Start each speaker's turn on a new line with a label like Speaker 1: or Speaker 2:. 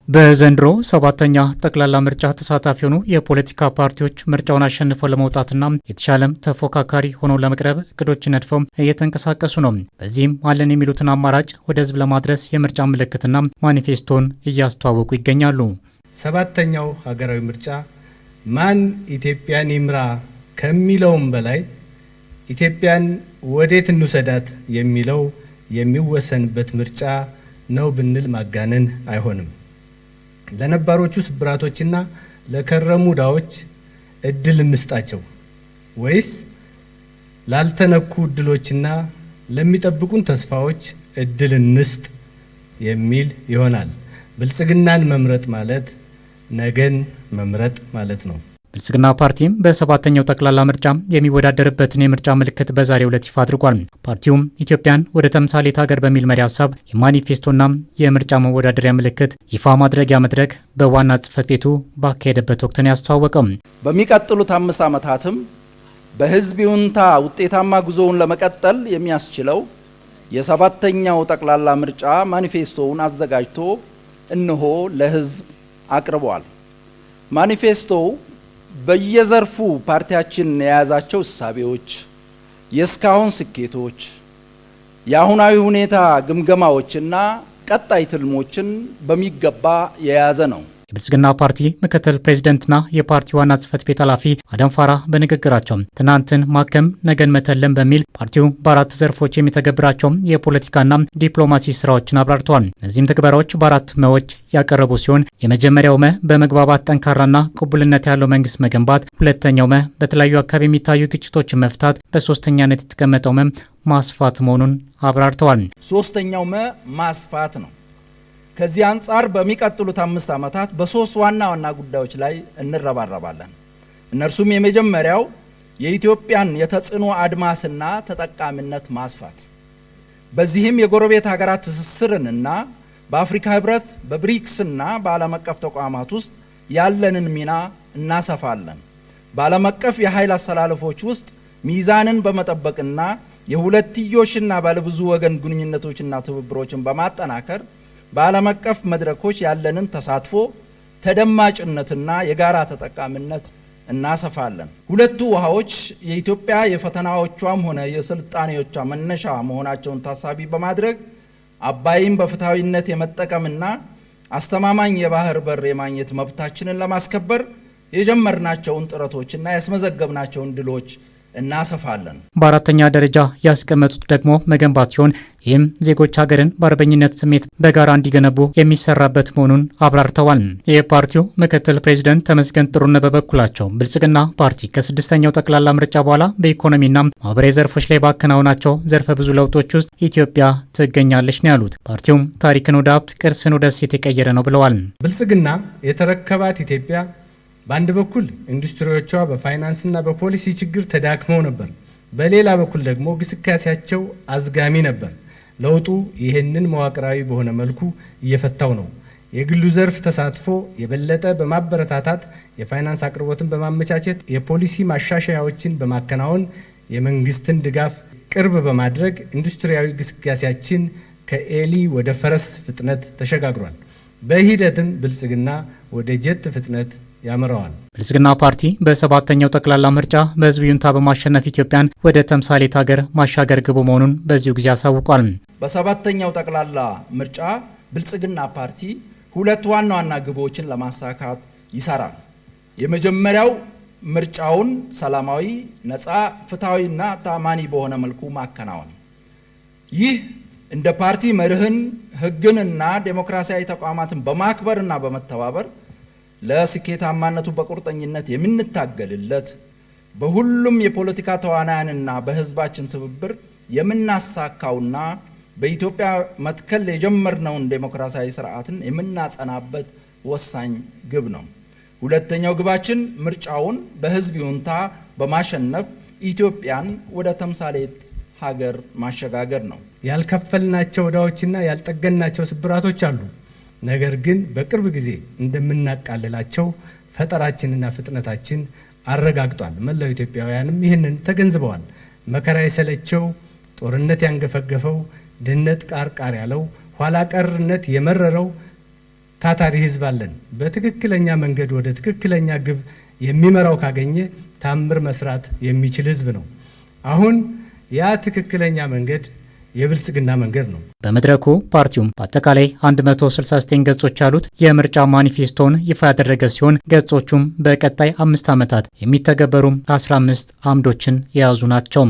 Speaker 1: በዘንድሮ ሰባተኛ ጠቅላላ ምርጫ ተሳታፊ የሆኑ የፖለቲካ ፓርቲዎች ምርጫውን አሸንፈው ለመውጣትና የተሻለም ተፎካካሪ ሆነው ለመቅረብ እቅዶችን ነድፈው እየተንቀሳቀሱ ነው። በዚህም አለን የሚሉትን አማራጭ ወደ ሕዝብ ለማድረስ የምርጫ ምልክትና ማኒፌስቶን እያስተዋወቁ ይገኛሉ።
Speaker 2: ሰባተኛው ሀገራዊ ምርጫ ማን ኢትዮጵያን ይምራ ከሚለውም በላይ ኢትዮጵያን ወዴት እንውሰዳት የሚለው የሚወሰንበት ምርጫ ነው ብንል ማጋነን አይሆንም። ለነባሮቹ ስብራቶችና ለከረሙ ዳዎች እድል እንስጣቸው ወይስ ላልተነኩ እድሎችና ለሚጠብቁን ተስፋዎች እድል እንስጥ የሚል ይሆናል። ብልጽግናን መምረጥ ማለት ነገን መምረጥ ማለት ነው። ብልጽግና ፓርቲም በሰባተኛው ጠቅላላ ምርጫ የሚወዳደርበትን የምርጫ ምልክት በዛሬው ዕለት ይፋ አድርጓል። ፓርቲውም ኢትዮጵያን ወደ ተምሳሌት ሀገር በሚል መሪ ሀሳብ የማኒፌስቶና የምርጫ መወዳደሪያ ምልክት ይፋ ማድረጊያ መድረክ በዋና ጽሕፈት ቤቱ ባካሄደበት ወቅት ነው ያስተዋወቀው።
Speaker 3: በሚቀጥሉት 5 ዓመታትም በሕዝብ ይሁንታ ውጤታማ ጉዞውን ለመቀጠል የሚያስችለው የሰባተኛው ጠቅላላ ምርጫ ማኒፌስቶውን አዘጋጅቶ እነሆ ለሕዝብ አቅርቧል። ማኒፌስቶው በየዘርፉ ፓርቲያችን የያዛቸው እሳቤዎች፣ የእስካሁን ስኬቶች፣ የአሁናዊ ሁኔታ ግምገማዎችና ቀጣይ ትልሞችን በሚገባ የያዘ ነው።
Speaker 1: የብልጽግና ፓርቲ ምክትል ፕሬዚደንትና የፓርቲ ዋና ጽሕፈት ቤት ኃላፊ አደም ፋራ በንግግራቸው ትናንትን ማከም ነገን መተለም በሚል ፓርቲው በ4 ዘርፎች የሚተገብራቸው የፖለቲካና ዲፕሎማሲ ስራዎችን አብራርተዋል። እነዚህም ተግባራዎች በ4 መዎች ያቀረቡ ሲሆን የመጀመሪያው መ በመግባባት ጠንካራና ቅቡልነት ያለው መንግስት መገንባት፣ ሁለተኛው መ በተለያዩ አካባቢ የሚታዩ ግጭቶችን መፍታት፣ በሶስተኛነት የተቀመጠው መ ማስፋት መሆኑን አብራርተዋል።
Speaker 3: ሶስተኛው መ ማስፋት ነው። ከዚህ አንጻር በሚቀጥሉት 5 ዓመታት በ3 ዋና ዋና ጉዳዮች ላይ እንረባረባለን። እነርሱም የመጀመሪያው የኢትዮጵያን የተጽዕኖ አድማስና ተጠቃሚነት ማስፋት፣ በዚህም የጎረቤት ሀገራት ትስስርንና በአፍሪካ ህብረት በብሪክስና በዓለም አቀፍ ተቋማት ውስጥ ያለንን ሚና እናሰፋለን። በዓለም አቀፍ የኃይል አሰላለፎች ውስጥ ሚዛንን በመጠበቅና የሁለትዮሽና ባለብዙ ወገን ግንኙነቶችና ትብብሮችን በማጠናከር በዓለም አቀፍ መድረኮች ያለንን ተሳትፎ ተደማጭነትና የጋራ ተጠቃሚነት እናሰፋለን። ሁለቱ ውሃዎች የኢትዮጵያ የፈተናዎቿም ሆነ የስልጣኔዎቿ መነሻ መሆናቸውን ታሳቢ በማድረግ አባይን በፍትሐዊነት የመጠቀምና አስተማማኝ የባህር በር የማግኘት መብታችንን ለማስከበር የጀመርናቸውን ጥረቶችና ያስመዘገብናቸውን ድሎች እናሰፋለን።
Speaker 1: በአራተኛ ደረጃ ያስቀመጡት ደግሞ መገንባት ሲሆን ይህም ዜጎች ሀገርን በአርበኝነት ስሜት በጋራ እንዲገነቡ የሚሰራበት መሆኑን አብራርተዋል። የፓርቲው ምክትል ፕሬዚደንት ተመስገን ጥሩነህ በበኩላቸው ብልጽግና ፓርቲ ከ6ኛው ጠቅላላ ምርጫ በኋላ በኢኮኖሚና ማህበራዊ ዘርፎች ላይ ባከናወናቸው ዘርፈ ብዙ ለውጦች ውስጥ ኢትዮጵያ ትገኛለች ነው ያሉት። ፓርቲውም ታሪክን ወደ ሀብት፣ ቅርስን ወደ እሴት የቀየረ ነው ብለዋል።
Speaker 2: ብልጽግና የተረከባት ኢትዮጵያ በአንድ በኩል ኢንዱስትሪዎቿ በፋይናንስና በፖሊሲ ችግር ተዳክመው ነበር። በሌላ በኩል ደግሞ ግስጋሴያቸው አዝጋሚ ነበር። ለውጡ ይህንን መዋቅራዊ በሆነ መልኩ እየፈታው ነው። የግሉ ዘርፍ ተሳትፎ የበለጠ በማበረታታት የፋይናንስ አቅርቦትን በማመቻቸት የፖሊሲ ማሻሻያዎችን በማከናወን የመንግስትን ድጋፍ ቅርብ በማድረግ ኢንዱስትሪያዊ ግስጋሴያችን ከኤሊ ወደ ፈረስ ፍጥነት ተሸጋግሯል። በሂደትም ብልጽግና ወደ ጀት ፍጥነት ያመራዋል።
Speaker 1: ብልጽግና ፓርቲ በሰባተኛው ጠቅላላ ምርጫ በህዝብ ይሁንታ በማሸነፍ ኢትዮጵያን ወደ ተምሳሌት ሀገር ማሻገር ግቡ መሆኑን በዚሁ ጊዜ አሳውቋል።
Speaker 3: በሰባተኛው ጠቅላላ ምርጫ ብልጽግና ፓርቲ 2 ዋና ዋና ግቦችን ለማሳካት ይሰራል። የመጀመሪያው ምርጫውን ሰላማዊ፣ ነፃ፣ ፍትሐዊና ታማኒ በሆነ መልኩ ማከናወን። ይህ እንደ ፓርቲ መርህን፣ ህግንና ዴሞክራሲያዊ ተቋማትን በማክበርና በመተባበር ለስኬታማነቱ በቁርጠኝነት የምንታገልለት በሁሉም የፖለቲካ ተዋናያንና በህዝባችን ትብብር የምናሳካውና በኢትዮጵያ መትከል የጀመርነውን ዴሞክራሲያዊ ስርዓትን የምናጸናበት ወሳኝ ግብ ነው። ሁለተኛው ግባችን ምርጫውን በህዝብ ይሁንታ በማሸነፍ ኢትዮጵያን ወደ ተምሳሌት ሀገር ማሸጋገር ነው።
Speaker 2: ያልከፈልናቸው ዕዳዎችና ያልጠገንናቸው ስብራቶች አሉ። ነገር ግን በቅርብ ጊዜ እንደምናቃልላቸው ፈጠራችንና ፍጥነታችን አረጋግጧል። መላው ኢትዮጵያውያንም ይህንን ተገንዝበዋል። መከራ የሰለቸው፣ ጦርነት ያንገፈገፈው፣ ድህነት ቃርቃር ያለው፣ ኋላ ቀርነት የመረረው ታታሪ ህዝብ አለን። በትክክለኛ መንገድ ወደ ትክክለኛ ግብ የሚመራው ካገኘ ታምር መስራት የሚችል ህዝብ ነው። አሁን ያ ትክክለኛ መንገድ የብልጽግና መንገድ ነው።
Speaker 1: በመድረኩ ፓርቲውም በአጠቃላይ 169 ገጾች ያሉት የምርጫ ማኒፌስቶን ይፋ ያደረገ ሲሆን ገጾቹም በቀጣይ 5 ዓመታት የሚተገበሩም 15 አምዶችን የያዙ ናቸው።